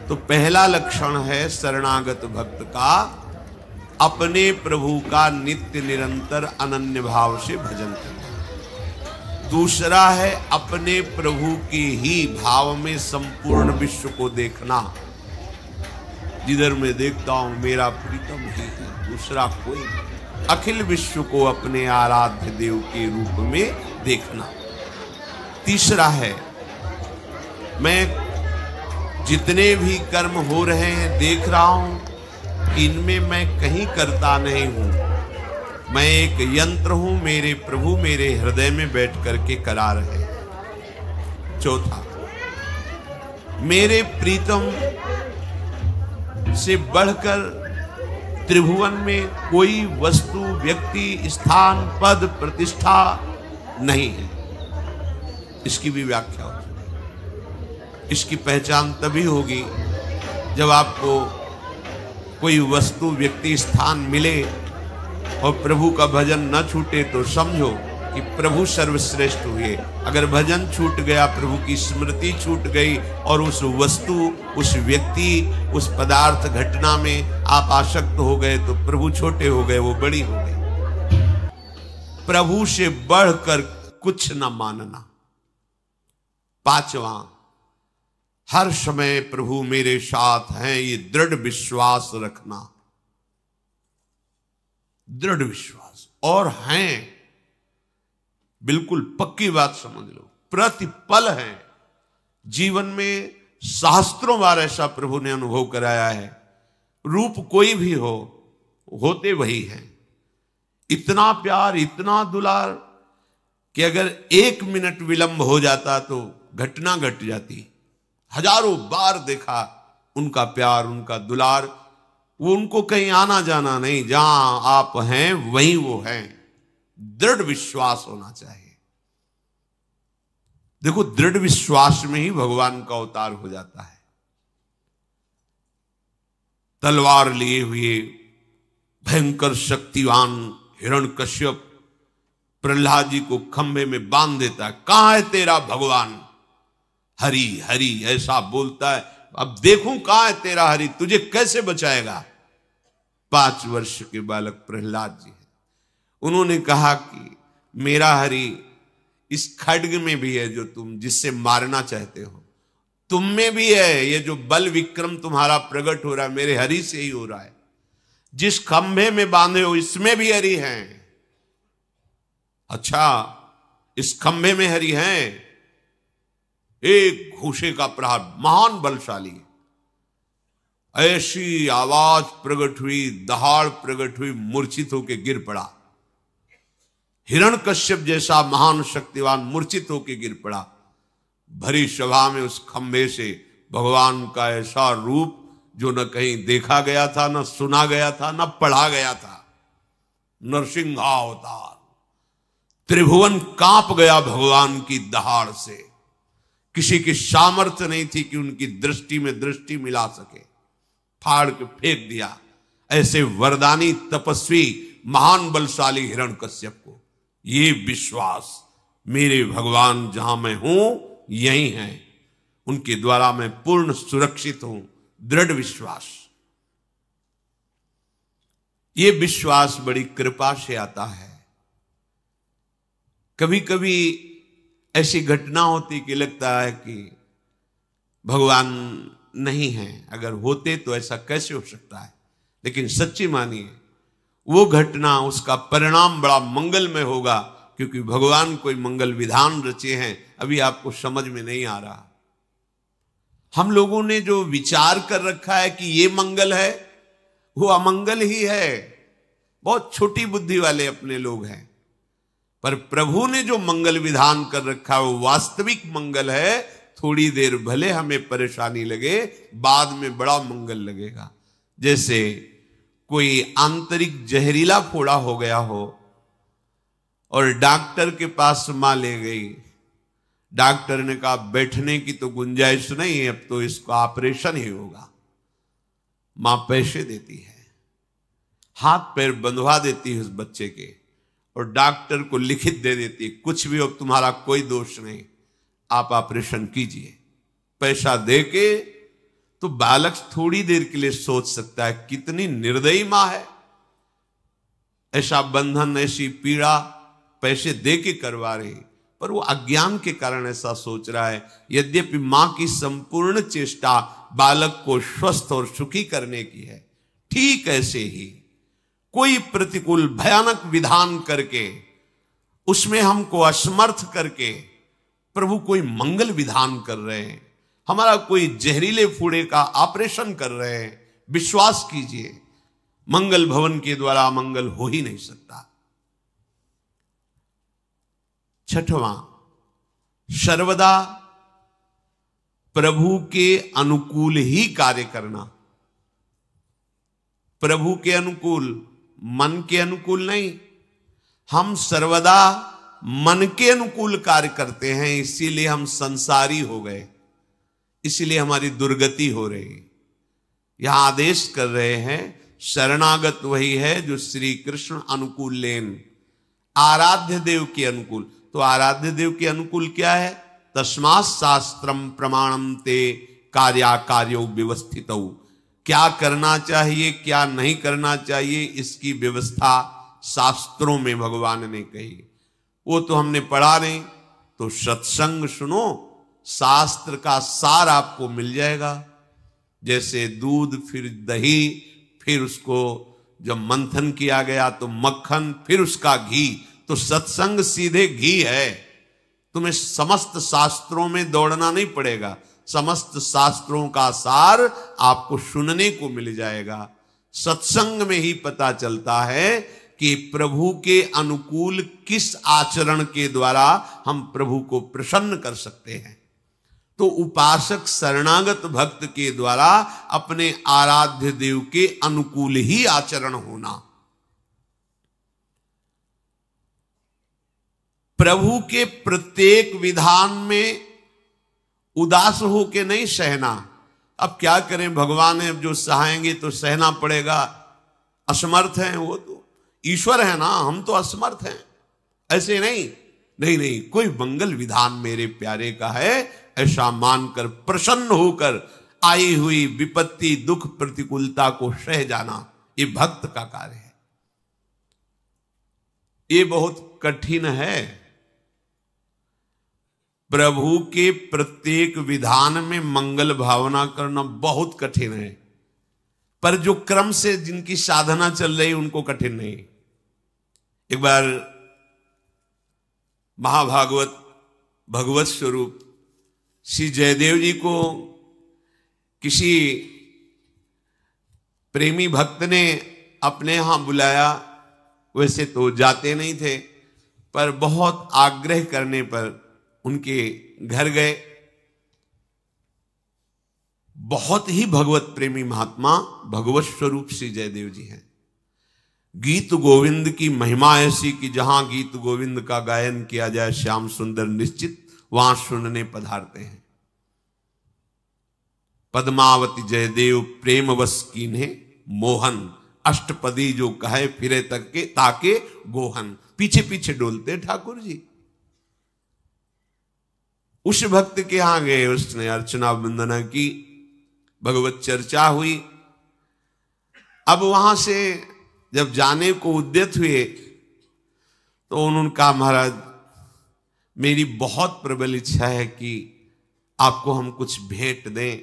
तो पहला लक्षण है शरणागत भक्त का अपने प्रभु का नित्य निरंतर अनन्य भाव से भजन करना। दूसरा है अपने प्रभु के ही भाव में संपूर्ण विश्व को देखना। जिधर मैं देखता हूं मेरा प्रीतम ही है, दूसरा कोई नहीं। अखिल विश्व को अपने आराध्य देव के रूप में देखना। तीसरा है मैं जितने भी कर्म हो रहे हैं देख रहा हूं, इनमें मैं कहीं करता नहीं हूं, मैं एक यंत्र हूं, मेरे प्रभु मेरे हृदय में बैठ करके करा रहे हैं। चौथा, मेरे प्रीतम से बढ़कर त्रिभुवन में कोई वस्तु, व्यक्ति, स्थान, पद, प्रतिष्ठा नहीं है। इसकी भी व्याख्या होती है। इसकी पहचान तभी होगी जब आपको कोई वस्तु, व्यक्ति, स्थान मिले और प्रभु का भजन न छूटे तो समझो कि प्रभु सर्वश्रेष्ठ हुए। अगर भजन छूट गया, प्रभु की स्मृति छूट गई और उस वस्तु, उस व्यक्ति, उस पदार्थ, घटना में आप आसक्त हो गए तो प्रभु छोटे हो गए, वो बड़ी हो गई। प्रभु से बढ़कर कुछ न मानना। पांचवा, हर समय प्रभु मेरे साथ हैं, ये दृढ़ विश्वास रखना। दृढ़ विश्वास और हैं, बिल्कुल पक्की बात समझ लो, प्रतिपल है। जीवन में सहस्त्रों बार ऐसा प्रभु ने अनुभव कराया है। रूप कोई भी हो, होते वही हैं। इतना प्यार, इतना दुलार कि अगर 1 मिनट विलंब हो जाता तो घटना घट जाती। हजारों बार देखा उनका प्यार, उनका दुलार। वो उनको कहीं आना जाना नहीं, जहां आप हैं वहीं वो हैं। दृढ़ विश्वास होना चाहिए। देखो, दृढ़ विश्वास में ही भगवान का अवतार हो जाता है। तलवार लिए हुए भयंकर शक्तिवान हिरण्यकश्यप प्रहलाद जी को खंभे में बांध देता है। कहां है तेरा भगवान? हरि हरि ऐसा बोलता है। अब देखूं कहां है तेरा हरि, तुझे कैसे बचाएगा? 5 वर्ष के बालक प्रहलाद जी हैं। उन्होंने कहा कि मेरा हरि इस खड्ग में भी है जो तुम जिससे मारना चाहते हो, तुम में भी है। ये जो बल विक्रम तुम्हारा प्रकट हो रहा है मेरे हरि से ही हो रहा है। जिस खंभे में बांधे हो इसमें भी हरि हैं। अच्छा, इस खंभे में हरि हैं। एक घूंसे का प्रहार, महान बलशाली। ऐसी आवाज प्रकट हुई, दहाड़ प्रकट हुई, मूर्छित होकर गिर पड़ा। हिरण्यकश्यप जैसा महान शक्तिवान मूर्छित होकर गिर पड़ा। भरी सभा में उस खंभे से भगवान का ऐसा रूप जो न कहीं देखा गया था, न सुना गया था, न पढ़ा गया था। नरसिंहावतार। त्रिभुवन कांप गया भगवान की दहाड़ से। किसी की सामर्थ्य नहीं थी कि उनकी दृष्टि में दृष्टि मिला सके। फाड़ के फेंक दिया ऐसे वरदानी तपस्वी महान बलशाली हिरण्यकश्यप को। ये विश्वास, मेरे भगवान जहां मैं हूं यही हैं, उनके द्वारा मैं पूर्ण सुरक्षित हूं। दृढ़ विश्वास। ये विश्वास बड़ी कृपा से आता है। कभी कभी ऐसी घटना होती कि लगता है कि भगवान नहीं है, अगर होते तो ऐसा कैसे हो सकता है। लेकिन सच्ची मानिए, वो घटना, उसका परिणाम बड़ा मंगलमय होगा, क्योंकि भगवान कोई मंगल विधान रचे हैं। अभी आपको समझ में नहीं आ रहा। हम लोगों ने जो विचार कर रखा है कि ये मंगल है, वो अमंगल ही है। बहुत छोटी बुद्धि वाले अपने लोग हैं। पर प्रभु ने जो मंगल विधान कर रखा है वो वास्तविक मंगल है। थोड़ी देर भले हमें परेशानी लगे, बाद में बड़ा मंगल लगेगा। जैसे कोई आंतरिक जहरीला फोड़ा हो गया हो और डॉक्टर के पास मां ले गई। डॉक्टर ने कहा बैठने की तो गुंजाइश नहीं है, अब तो इसका ऑपरेशन ही होगा। मां पैसे देती है, हाथ पैर बंधवा देती है उस बच्चे के, और डॉक्टर को लिखित दे देती है, कुछ भी हो तुम्हारा कोई दोष नहीं, आप ऑपरेशन कीजिए। पैसा देके तो बालक थोड़ी देर के लिए सोच सकता है कितनी निर्दयी मां है, ऐसा बंधन, ऐसी पीड़ा पैसे दे के करवा रही, पर वो अज्ञान के कारण ऐसा सोच रहा है। यद्यपि मां की संपूर्ण चेष्टा बालक को स्वस्थ और सुखी करने की है, ठीक ऐसे ही कोई प्रतिकूल भयानक विधान करके, उसमें हमको असमर्थ करके प्रभु कोई मंगल विधान कर रहे हैं, हमारा कोई जहरीले फूड़े का ऑपरेशन कर रहे हैं। विश्वास कीजिए, मंगल भवन के द्वारा मंगल हो ही नहीं सकता। छठवां, सर्वदा प्रभु के अनुकूल ही कार्य करना। प्रभु के अनुकूल, मन के अनुकूल नहीं। हम सर्वदा मन के अनुकूल कार्य करते हैं, इसीलिए हम संसारी हो गए, इसीलिए हमारी दुर्गति हो रही। यहां आदेश कर रहे हैं, शरणागत वही है जो श्री कृष्ण अनुकूल लेन, आराध्य देव के अनुकूल। तो आराध्य देव के अनुकूल क्या है? तस्मात् शास्त्रम प्रमाणम ते कार्याकार्यो व्यवस्थित। क्या करना चाहिए, क्या नहीं करना चाहिए, इसकी व्यवस्था शास्त्रों में भगवान ने कही। वो तो हमने पढ़ा नहीं, तो सत्संग सुनो, शास्त्र का सार आपको मिल जाएगा। जैसे दूध, फिर दही, फिर उसको जब मंथन किया गया तो मक्खन, फिर उसका घी, तो सत्संग सीधे घी है। तुम्हें समस्त शास्त्रों में दौड़ना नहीं पड़ेगा, समस्त शास्त्रों का सार आपको सुनने को मिल जाएगा। सत्संग में ही पता चलता है कि प्रभु के अनुकूल किस आचरण के द्वारा हम प्रभु को प्रसन्न कर सकते हैं। तो उपासक शरणागत भक्त के द्वारा अपने आराध्य देव के अनुकूल ही आचरण होना, प्रभु के प्रत्येक विधान में उदास होके नहीं सहना। अब क्या करें, भगवान है, जो सहाएंगे तो सहना पड़ेगा। असमर्थ हैं वो, तो ईश्वर है ना, हम तो असमर्थ हैं। ऐसे नहीं, नहीं नहीं, कोई मंगल विधान मेरे प्यारे का है, ऐसा मानकर प्रसन्न होकर आई हुई विपत्ति, दुख, प्रतिकूलता को सह जाना, ये भक्त का कार्य है। ये बहुत कठिन है। प्रभु के प्रत्येक विधान में मंगल भावना करना बहुत कठिन है, पर जो क्रम से जिनकी साधना चल रही उनको कठिन नहीं। एक बार महाभागवत भगवत स्वरूप श्री जयदेव जी को किसी प्रेमी भक्त ने अपने यहां बुलाया। वैसे तो जाते नहीं थे, पर बहुत आग्रह करने पर उनके घर गए। बहुत ही भगवत प्रेमी महात्मा, भगवत स्वरूप श्री जयदेव जी हैं। गीत गोविंद की महिमा ऐसी कि जहां गीत गोविंद का गायन किया जाए, श्याम सुंदर निश्चित वहां सुनने पधारते हैं। पद्मावती जयदेव प्रेम वश कीन्हे मोहन, अष्टपदी जो कहे फिरे तक के ताके गोहन। पीछे पीछे डोलते ठाकुर जी। उस भक्त के यहां गए, उसने अर्चना वंदना की, भगवत चर्चा हुई। अब वहां से जब जाने को उद्यत हुए तो उन्होंने कहा, महाराज मेरी बहुत प्रबल इच्छा है कि आपको हम कुछ भेंट दें,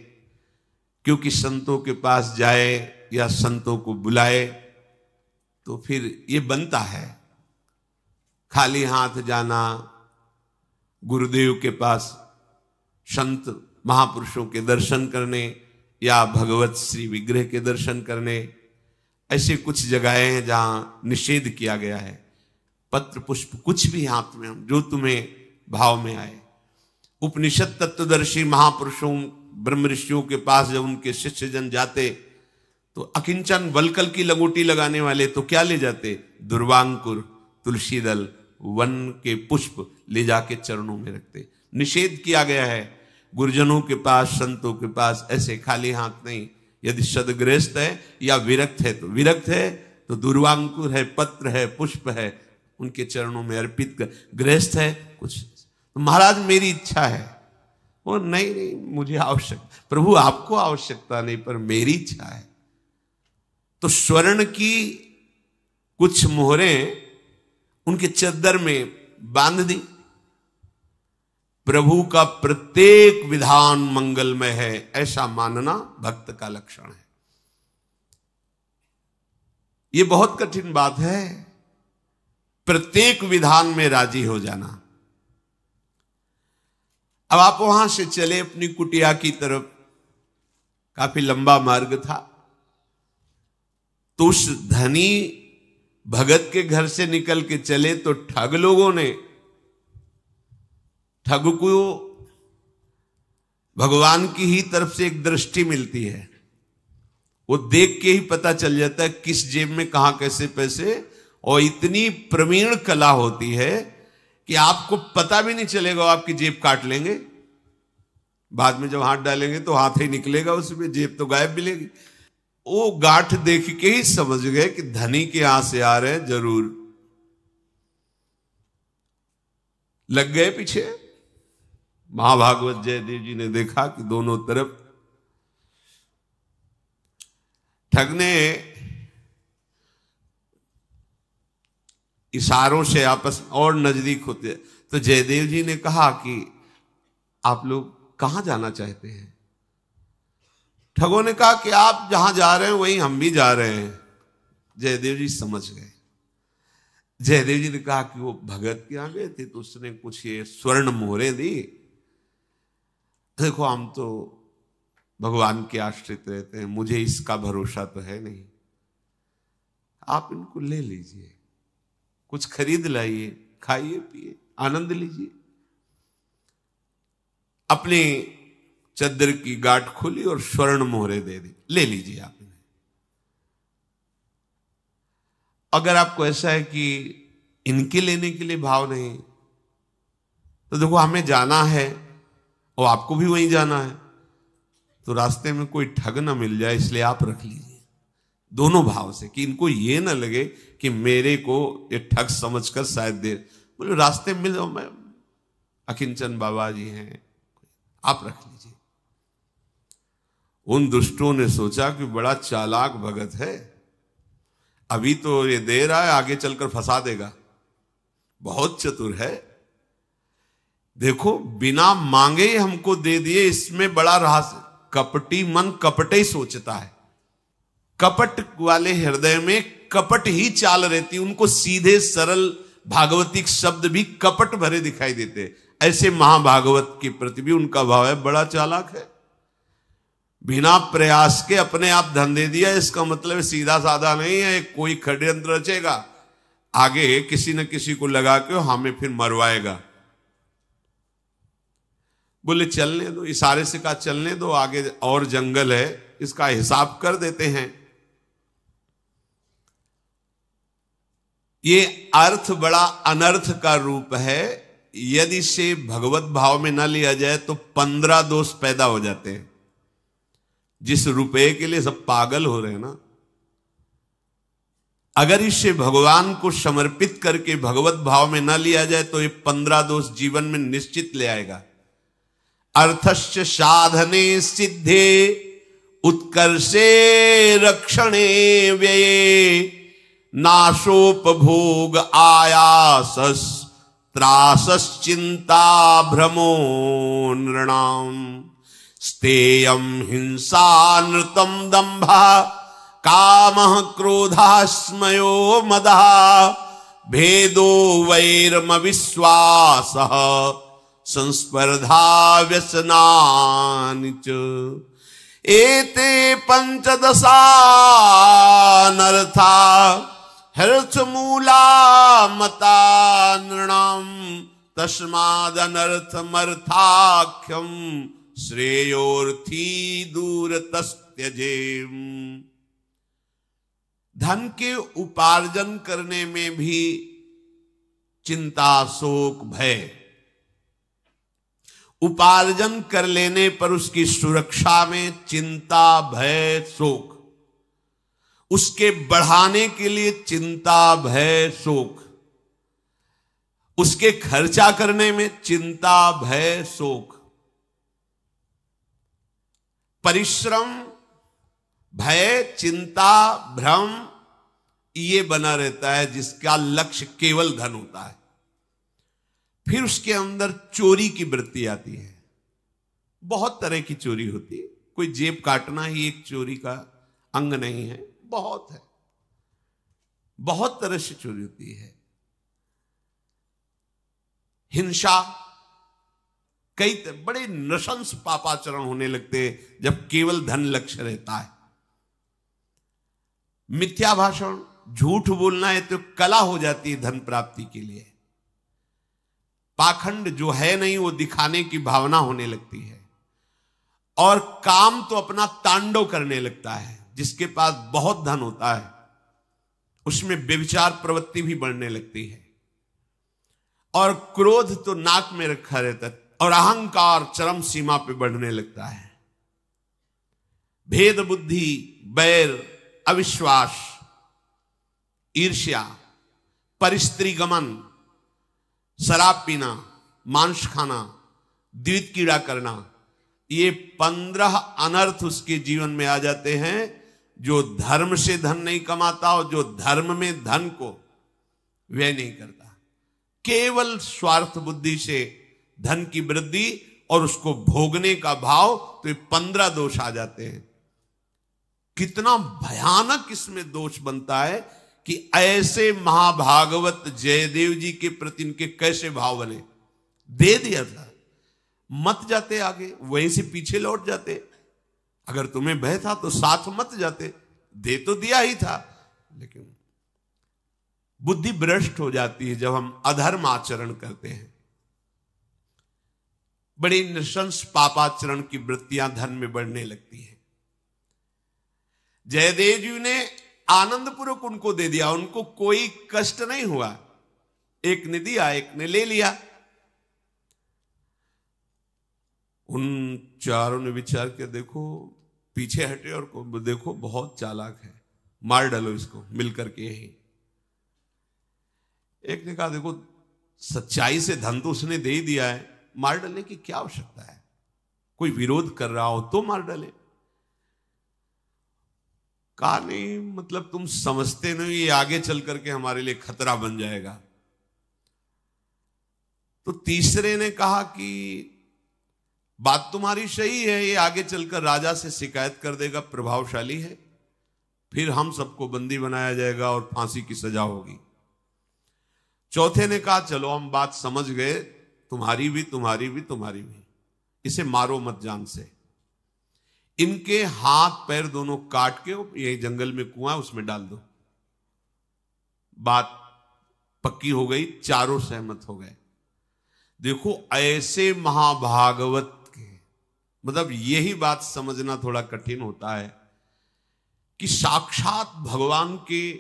क्योंकि संतों के पास जाए या संतों को बुलाए तो फिर ये बनता है खाली हाथ जाना, गुरुदेव के पास संत महापुरुषों के दर्शन करने या भगवत श्री विग्रह के दर्शन करने। ऐसे कुछ जगहें हैं जहां निषेध किया गया है। पत्र पुष्प कुछ भी हाथ में, जो तुम्हें भाव में आए। उपनिषद तत्वदर्शी महापुरुषों, ब्रह्म ऋषियों के पास जब उनके शिष्य जन जाते तो अकिंचन वलकल की लगोटी लगाने वाले तो क्या ले जाते? दुर्वांकुर, तुलसी दल, वन के पुष्प ले जाके चरणों में रखते। निषेध किया गया है। गुरुजनों के पास, संतों के पास ऐसे खाली हाथ नहीं। यदि सदगृहस्थ है या विरक्त है, तो विरक्त है तो दुर्वांकुर है, पत्र है, पुष्प है, उनके चरणों में अर्पित कर। गृहस्थ है कुछ। तो महाराज मेरी इच्छा है वो नहीं नहीं, मुझे आवश्यकता, प्रभु आपको आवश्यकता नहीं पर मेरी इच्छा है। तो स्वर्ण की कुछ मोहरें उनके चद्दर में बांध दी। प्रभु का प्रत्येक विधान मंगलमय है, ऐसा मानना भक्त का लक्षण है। यह बहुत कठिन बात है, प्रत्येक विधान में राजी हो जाना। अब आप वहां से चले अपनी कुटिया की तरफ, काफी लंबा मार्ग था। तो उस धनी भगत के घर से निकल के चले तो ठग लोगों ने, ठग को भगवान की ही तरफ से एक दृष्टि मिलती है, वो देख के ही पता चल जाता है किस जेब में कहां कैसे पैसे, और इतनी प्रवीण कला होती है कि आपको पता भी नहीं चलेगा, आपकी जेब काट लेंगे। बाद में जब हाथ डालेंगे तो हाथ ही निकलेगा उसमें, जेब तो गायब मिलेगी। वो गांठ देख के ही समझ गए कि धनी के यहां से आ रहे हैं जरूर। लग गए पीछे। महाभागवत जयदेव जी ने देखा कि दोनों तरफ ठगने इशारों से आपस और नजदीक होते। तो जयदेव जी ने कहा कि आप लोग कहां जाना चाहते हैं? ठगों ने कहा कि आप जहां जा रहे हैं वहीं हम भी जा रहे हैं। जयदेव जी समझ गए। जयदेव जी ने कहा कि वो भगत के यहां गए थे तो उसने कुछ ये स्वर्ण मोहरें दी। देखो हम तो भगवान के आश्रित रहते हैं, मुझे इसका भरोसा तो है नहीं, आप इनको ले लीजिए, कुछ खरीद लाइए, खाइए पिए, आनंद लीजिए। अपनी चद्दर की गांठ खोली और स्वर्ण मोहरे दे दी, ले लीजिए आप इन्हें। अगर आपको ऐसा है कि इनके लेने के लिए भाव नहीं, तो देखो हमें जाना है और आपको भी वहीं जाना है, तो रास्ते में कोई ठग ना मिल जाए, इसलिए आप रख लीजिए। दोनों भाव से, कि इनको ये ना लगे कि मेरे को ये ठग समझकर शायद दे, बोले रास्ते में मिल जाओ, मैं अकिंचन बाबा जी हैं, आप रख लीजिए। उन दुष्टों ने सोचा कि बड़ा चालाक भगत है, अभी तो ये दे रहा है, आगे चलकर फंसा देगा, बहुत चतुर है। देखो बिना मांगे ही हमको दे दिए, इसमें बड़ा रहस्य। कपटी मन कपट ही सोचता है, कपट वाले हृदय में कपट ही चाल रहती, उनको सीधे सरल भागवतिक शब्द भी कपट भरे दिखाई देते। ऐसे महाभागवत के प्रति भी उनका भाव है, बड़ा चालाक है, बिना प्रयास के अपने आप धन दे दिया। इसका मतलब सीधा साधा नहीं है, कोई षड्यंत्र रचेगा, आगे किसी न किसी को लगा के हमें फिर मरवाएगा। बोले चलने दो, इशारे से कहा चलने दो, आगे और जंगल है, इसका हिसाब कर देते हैं। ये अर्थ बड़ा अनर्थ का रूप है, यदि से भगवत भाव में न लिया जाए तो 15 दोष पैदा हो जाते हैं। जिस रुपए के लिए सब पागल हो रहे हैं ना, अगर इसे भगवान को समर्पित करके भगवत भाव में न लिया जाए तो ये 15 दोष जीवन में निश्चित ले आएगा। अर्थस्य साधने सिद्धे उत्कर्षे रक्षणे व्यये नाशोपभोग आयासस त्रासश्चिंता भ्रमो नृणाम स्तेयं हिंसा नृतम दंभा कामः क्रोधः स्मयो मदः भेदो वैरमविश्वासः संस्पर्धा व्यसनानि च एते पंचदशा नरथा हर्थमूला मता नृणाम तस्मादनर्थमर्थाख्यम श्रेयोर्थी दूरतस्त्यजेम। धन के उपार्जन करने में भी चिंता शोक भय, उपार्जन कर लेने पर उसकी सुरक्षा में चिंता भय शोक, उसके बढ़ाने के लिए चिंता भय शोक, उसके खर्चा करने में चिंता भय शोक, परिश्रम, भय, चिंता, भ्रम ये बना रहता है जिसका लक्ष्य केवल धन होता है। फिर उसके अंदर चोरी की वृत्ति आती है। बहुत तरह की चोरी होती है, कोई जेब काटना ही एक चोरी का अंग नहीं है, बहुत है, बहुत तरह से चोरी होती है। हिंसा, कई बड़े नृशंस पापाचरण होने लगते हैं जब केवल धन लक्ष्य रहता है। मिथ्या भाषण, झूठ बोलना है तो कला हो जाती है धन प्राप्ति के लिए। पाखंड जो है नहीं वो दिखाने की भावना होने लगती है। और काम तो अपना तांडव करने लगता है। जिसके पास बहुत धन होता है उसमें व्यभिचार प्रवृत्ति भी बढ़ने लगती है। और क्रोध तो नाक में रखा रहता है और अहंकार चरम सीमा पे बढ़ने लगता है। भेद बुद्धि, बैर, अविश्वास, ईर्ष्या, परिस्त्री गमन, शराब पीना, मांस खाना, द्वित कीड़ा करना, ये 15 अनर्थ उसके जीवन में आ जाते हैं। जो धर्म से धन नहीं कमाता और जो धर्म में धन को व्यय नहीं करता, केवल स्वार्थ बुद्धि से धन की वृद्धि और उसको भोगने का भाव, तो ये 15 दोष आ जाते हैं। कितना भयानक इसमें दोष बनता है कि ऐसे महाभागवत जयदेव जी के प्रति इनके कैसे भाव बने। दे दिया था, मत जाते आगे, वहीं से पीछे लौट जाते। अगर तुम्हें भय था तो साथ मत जाते, दे तो दिया ही था। लेकिन बुद्धि भ्रष्ट हो जाती है जब हम अधर्म आचरण करते हैं। बड़ी नृशंस पापाचरण की वृत्तियां धन में बढ़ने लगती है। जयदेव जी ने आनंदपूर्वक उनको दे दिया, उनको कोई कष्ट नहीं हुआ। एक ने दिया, एक ने ले लिया। उन चारों ने विचार किया, देखो पीछे हटे और देखो बहुत चालाक है, मार डालो इसको मिलकर के यही। एक ने कहा देखो सच्चाई से धन तो उसने दे ही दिया है, मार डालने की क्या आवश्यकता है, कोई विरोध कर रहा हो तो मार डाले। कहा नहीं, मतलब तुम समझते नहीं, ये आगे चल करके हमारे लिए खतरा बन जाएगा। तो तीसरे ने कहा कि बात तुम्हारी सही है, ये आगे चलकर राजा से शिकायत कर देगा, प्रभावशाली है, फिर हम सबको बंदी बनाया जाएगा और फांसी की सजा होगी। चौथे ने कहा चलो हम बात समझ गए, तुम्हारी भी तुम्हारी भी तुम्हारी भी, इसे मारो मत जान से। इनके हाथ पैर दोनों काट के ये जंगल में कुआं उसमें डाल दो। बात पक्की हो गई, चारों सहमत हो गए। देखो ऐसे महाभागवत के, मतलब यही बात समझना थोड़ा कठिन होता है कि साक्षात भगवान के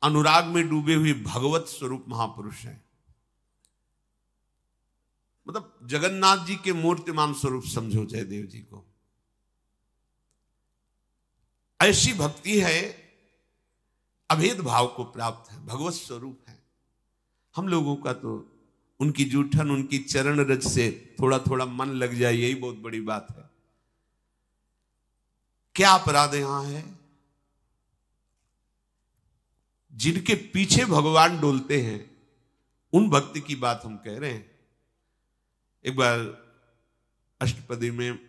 अनुराग में डूबे हुए भगवत स्वरूप महापुरुष हैं। मतलब जगन्नाथ जी के मूर्तिमान स्वरूप समझो जयदेव जी को। ऐसी भक्ति है, अभेद भाव को प्राप्त है, भगवत स्वरूप है। हम लोगों का तो उनकी जूठन, उनकी चरण रज से थोड़ा थोड़ा मन लग जाए, यही बहुत बड़ी बात है। क्या अपराध यहां है? जिनके पीछे भगवान डोलते हैं उन भक्ति की बात हम कह रहे हैं। एक बार अष्टपदी में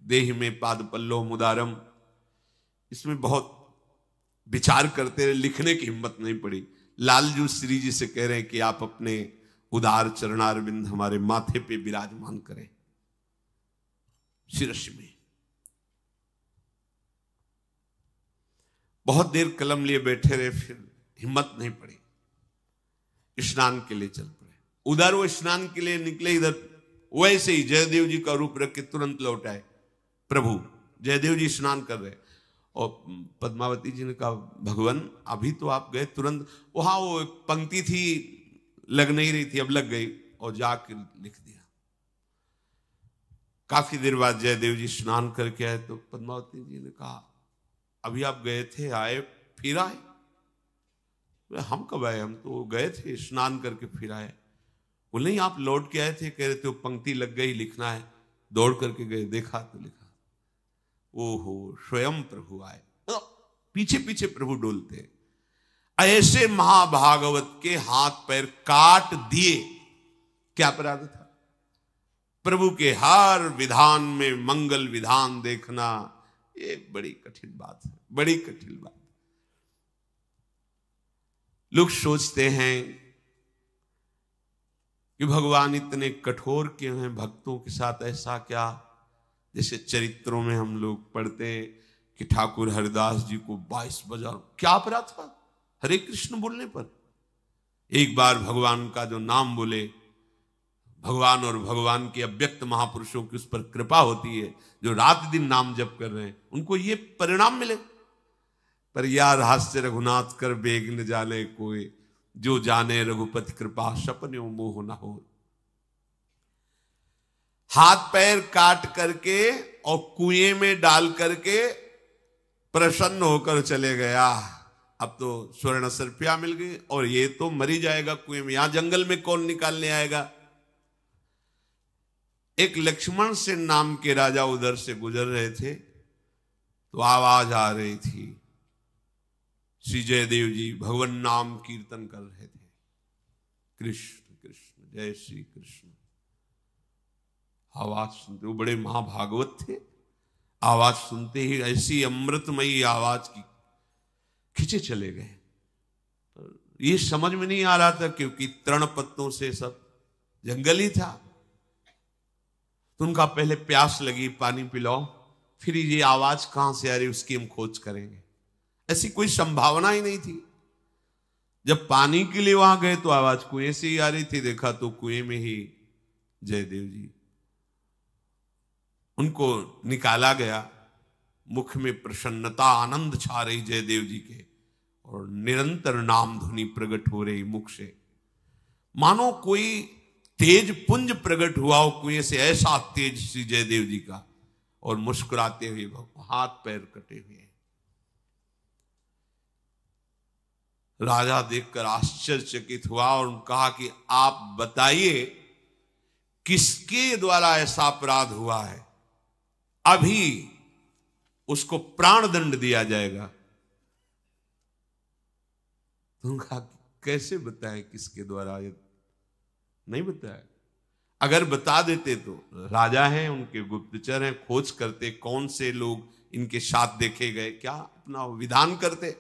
देहि में पाद पल्लव मुदारम, इसमें बहुत विचार करते रहे, लिखने की हिम्मत नहीं पड़ी। लालजू श्री जी से कह रहे हैं कि आप अपने उदार चरणारविंद हमारे माथे पे विराजमान करें, शिरस में। बहुत देर कलम लिए बैठे रहे, फिर हिम्मत नहीं पड़ी, स्नान के लिए चल पड़े। उधर वो स्नान के लिए निकले, इधर वैसे ही जयदेव जी का रूप रख के तुरंत लौट आए। प्रभु जयदेव जी स्नान कर रहे और पद्मावती जी ने कहा भगवान अभी तो आप गए तुरंत, वहां वो एक पंक्ति थी लग नहीं रही थी, अब लग गई, और जाकर लिख दिया। काफी देर बाद जयदेव जी स्नान करके आए तो पद्मावती जी ने कहा अभी आप गए थे, आए फिर आए? हम कब आए, हम तो गए थे स्नान करके फिर आए। बोले नहीं आप लौट के आए थे, कह रहे थे वो पंक्ति लग गई लिखना है, दौड़ करके गए, देखा तो लिखा। ओहो स्वयं प्रभु आए, तो पीछे पीछे प्रभु डोलते। ऐसे महाभागवत के हाथ पैर काट दिए, क्या अपराध था? प्रभु के हर विधान में मंगल विधान देखना, ये बड़ी कठिन बात है, बड़ी कठिन बात। लोग सोचते हैं कि भगवान इतने कठोर क्यों हैं भक्तों के साथ, ऐसा क्या? जैसे चरित्रों में हम लोग पढ़ते कि ठाकुर हरिदास जी को 22 बार क्या अपराध था हरे कृष्ण बोलने पर? एक बार भगवान का जो नाम बोले, भगवान और भगवान के अव्यक्त महापुरुषों की उस पर कृपा होती है, जो रात दिन नाम जप कर रहे हैं, उनको ये परिणाम मिले। पर यार हास्य रघुनाथ कर बेग न जाने कोई, जो जाने रघुपति कृपा सपने मोह न हो। हाथ पैर काट करके और कुएं में डाल करके प्रसन्न होकर चले गया। अब तो स्वर्ण सर्पिया मिल गई और ये तो मरी जाएगा कुएं में, यहां जंगल में कौन निकालने आएगा। एक लक्ष्मण सेन नाम के राजा उधर से गुजर रहे थे, तो आवाज आ रही थी, श्री जयदेव जी भगवान नाम कीर्तन कर रहे थे, कृष्ण कृष्ण जय श्री कृष्ण। आवाज सुनते, वो बड़े महाभागवत थे, आवाज सुनते ही ऐसी अमृतमयी आवाज की खिंचे चले गए। ये समझ में नहीं आ रहा था क्योंकि तृण पत्तों से सब जंगल ही था। तो उनका पहले प्यास लगी, पानी पिलाओ, फिर ये आवाज कहां से आ रही उसकी हम खोज करेंगे। ऐसी कोई संभावना ही नहीं थी। जब पानी के लिए वहां गए तो आवाज कुएं से ही आ रही थी, देखा तो कुएं में ही जयदेव जी। उनको निकाला गया, मुख में प्रसन्नता आनंद छा रही जयदेव जी के, और निरंतर नाम ध्वनि प्रकट हो रही मुख से, मानो कोई तेज पुंज प्रकट हुआ हो कुएं से, ऐसा तेज श्री जयदेव जी का। और मुस्कुराते हुए हाथ पैर कटे हुए। राजा देखकर आश्चर्यचकित हुआ और कहा कि आप बताइए किसके द्वारा ऐसा अपराध हुआ है, अभी उसको प्राण दंड दिया जाएगा। तुम कहा कैसे बताएं किसके द्वारा? नहीं बताया। अगर बता देते तो राजा हैं, उनके गुप्तचर हैं, खोज करते कौन से लोग इनके साथ देखे गए, क्या अपना विधान करते।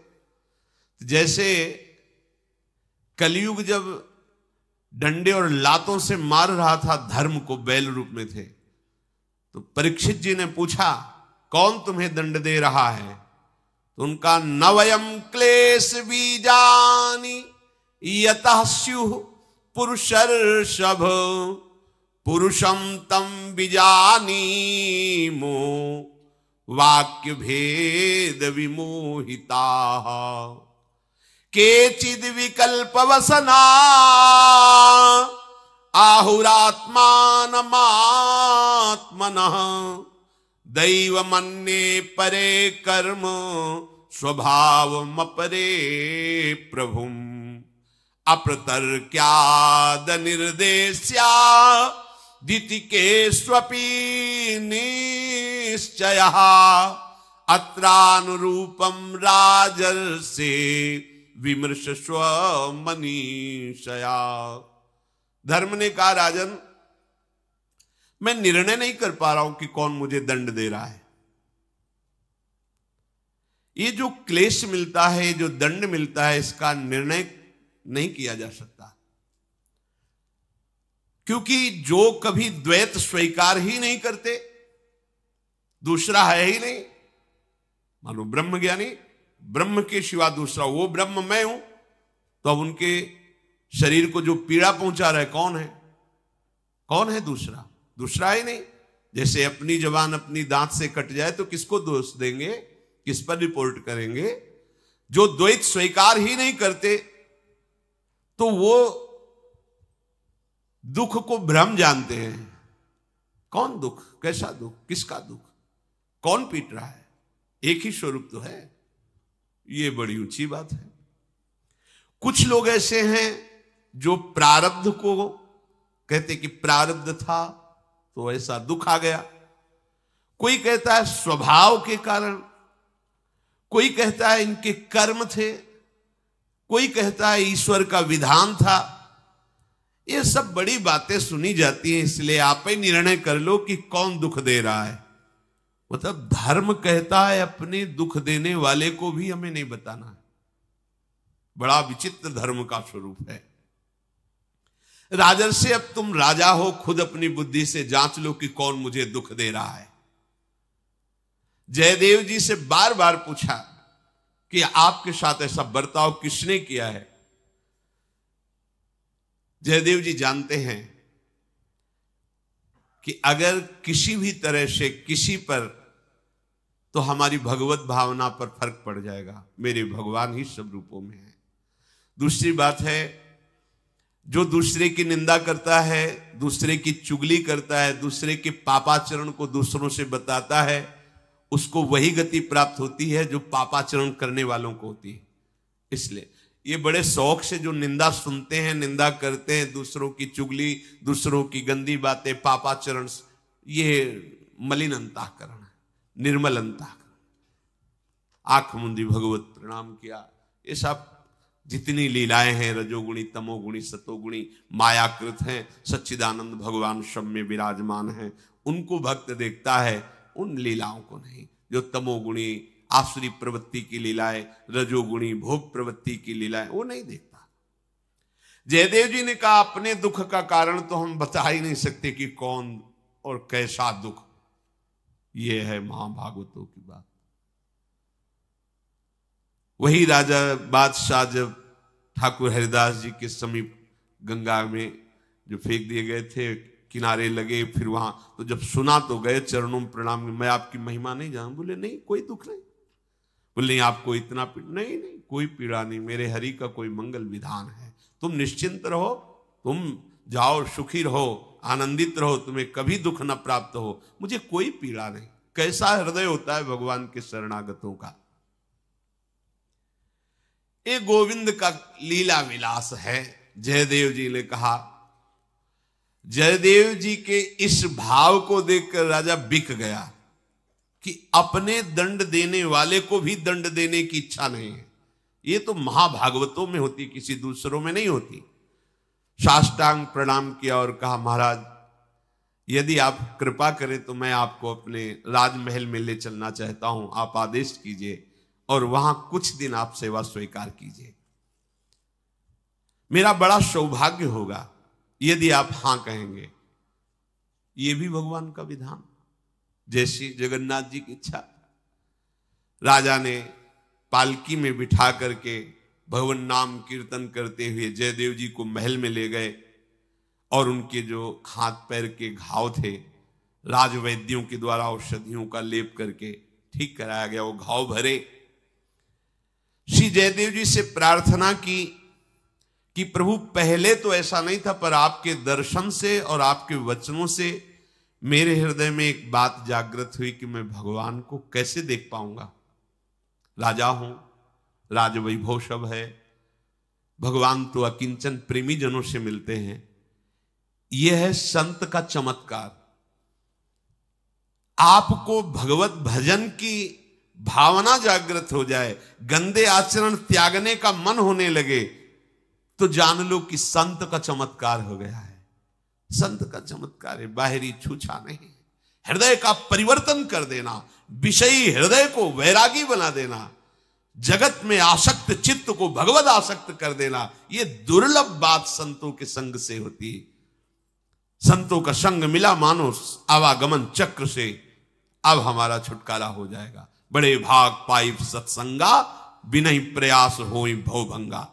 जैसे कलयुग जब डंडे और लातों से मार रहा था धर्म को, बैल रूप में थे, तो परीक्षित जी ने पूछा कौन तुम्हें दंड दे रहा है? तो उनका नवयम क्लेश बीजानि यतः स्युः पुरुषर्षभ पुरुषम तम बीजानीमो वाक्य भेद विमोहिता केचिद विकल्प वसना आहुरात्मानमात्मनः दैव मन्ये परे कर्म स्वभावमपरे प्रभुम अप्रतर्क्याद निर्देश्या दितिके स्वपि निश्चयः अत्रानुरूपम राजर्षे विमर्शस्व मनीषया। धर्म ने कहा राजन, मैं निर्णय नहीं कर पा रहा हूं कि कौन मुझे दंड दे रहा है। ये जो क्लेश मिलता है, जो दंड मिलता है, इसका निर्णय नहीं किया जा सकता, क्योंकि जो कभी द्वैत स्वीकार ही नहीं करते, दूसरा है ही नहीं। मानो ब्रह्म ज्ञानी, ब्रह्म के सिवा दूसरा, वो ब्रह्म मैं हूं, तो अब उनके शरीर को जो पीड़ा पहुंचा रहा है कौन है? कौन है दूसरा? दूसरा ही नहीं। जैसे अपनी जबान अपनी दांत से कट जाए तो किसको दोष देंगे, किस पर रिपोर्ट करेंगे? जो द्वैत स्वीकार ही नहीं करते तो वो दुख को भ्रम जानते हैं। कौन दुख? कैसा दुख? किसका दुख? कौन पीट रहा है? एक ही स्वरूप तो है। ये बड़ी ऊंची बात है। कुछ लोग ऐसे हैं जो प्रारब्ध को कहते कि प्रारब्ध था तो ऐसा दुख आ गया। कोई कहता है स्वभाव के कारण, कोई कहता है इनके कर्म थे, कोई कहता है ईश्वर का विधान था। ये सब बड़ी बातें सुनी जाती हैं, इसलिए आप ही निर्णय कर लो कि कौन दुख दे रहा है। मतलब धर्म कहता है अपने दुख देने वाले को भी हमें नहीं बताना है। बड़ा विचित्र धर्म का स्वरूप है। राजर्षि, अब तुम राजा हो, खुद अपनी बुद्धि से जांच लो कि कौन मुझे दुख दे रहा है। जयदेव जी से बार बार पूछा कि आपके साथ ऐसा बर्ताव किसने किया है। जयदेव जी जानते हैं कि अगर किसी भी तरह से किसी पर, तो हमारी भगवत भावना पर फर्क पड़ जाएगा। मेरे भगवान ही सब रूपों में है। दूसरी बात है, जो दूसरे की निंदा करता है, दूसरे की चुगली करता है, दूसरे के पापाचरण को दूसरों से बताता है, उसको वही गति प्राप्त होती है जो पापाचरण करने वालों को होती है। इसलिए ये बड़े शौक से जो निंदा सुनते हैं, निंदा करते हैं, दूसरों की चुगली, दूसरों की गंदी बातें, पापाचरण, ये मलिन अंतःकरण है, निर्मल अंतःकरण। आंख मुंदी भगवत प्रणाम किया। ये सब जितनी लीलाएं हैं, रजोगुणी, तमोगुणी, सतोगुणी, मायाकृत हैं, सच्चिदानंद भगवान सब में विराजमान हैं। उनको भक्त देखता है, उन लीलाओं को नहीं। जो तमोगुणी आसुरी प्रवृत्ति की लीलाएं, रजोगुणी भोग प्रवृत्ति की लीलाएं, वो नहीं देखता। जयदेव जी ने कहा अपने दुख का कारण तो हम बता ही नहीं सकते कि कौन और कैसा दुख। ये है महाभागवतों की बात। वही राजा बादशाह जब ठाकुर हरिदास जी के समीप गंगा में जो फेंक दिए गए थे, किनारे लगे, फिर वहां तो जब सुना तो गए चरणों में प्रणाम, मैं आपकी महिमा नहीं जानूं। बोले नहीं, कोई दुख नहीं। बोले नहीं, आपको इतना नहीं, कोई पीड़ा नहीं, मेरे हरि का कोई मंगल विधान है। तुम निश्चिंत रहो, तुम जाओ, सुखी रहो, आनंदित रहो, तुम्हें कभी दुख न प्राप्त हो, मुझे कोई पीड़ा नहीं। कैसा हृदय होता है भगवान के शरणागतों का। ये गोविंद का लीला विलास है। जयदेव जी ने कहा, जयदेव जी के इस भाव को देखकर राजा बिक गया कि अपने दंड देने वाले को भी दंड देने की इच्छा नहीं है। ये तो महाभागवतों में होती, किसी दूसरों में नहीं होती। साष्टांग प्रणाम किया और कहा, महाराज यदि आप कृपा करें तो मैं आपको अपने राजमहल में ले चलना चाहता हूं, आप आदेश कीजिए और वहां कुछ दिन आप सेवा स्वीकार कीजिए। मेरा बड़ा सौभाग्य होगा यदि आप हां कहेंगे। ये भी भगवान का विधान, जैसी जगन्नाथ जी की इच्छा। राजा ने पालकी में बिठा करके भगवान नाम कीर्तन करते हुए जयदेव जी को महल में ले गए और उनके जो हाथ पैर के घाव थे, राजवैद्यों के द्वारा औषधियों का लेप करके ठीक कराया गया। वो घाव भरे। श्री जयदेव जी से प्रार्थना की कि प्रभु पहले तो ऐसा नहीं था, पर आपके दर्शन से और आपके वचनों से मेरे हृदय में एक बात जागृत हुई कि मैं भगवान को कैसे देख पाऊंगा। राजा हूं, राजवैभव सब है, भगवान तो अकिंचन प्रेमी जनों से मिलते हैं। यह है संत का चमत्कार। आपको भगवत भजन की भावना जागृत हो जाए, गंदे आचरण त्यागने का मन होने लगे, तो जान लो कि संत का चमत्कार हो गया है। संत का चमत्कार है, बाहरी छूछा नहीं, हृदय का परिवर्तन कर देना, विषयी हृदय को वैरागी बना देना, जगत में आसक्त चित्त को भगवत आसक्त कर देना। यह दुर्लभ बात संतों के संग से होती है। संतों का संग मिला मानो आवागमन चक्र से, अब हमारा छुटकारा हो जाएगा। बड़े भाग पाई सत्संगा, बिना प्रयास होई भवभंगा।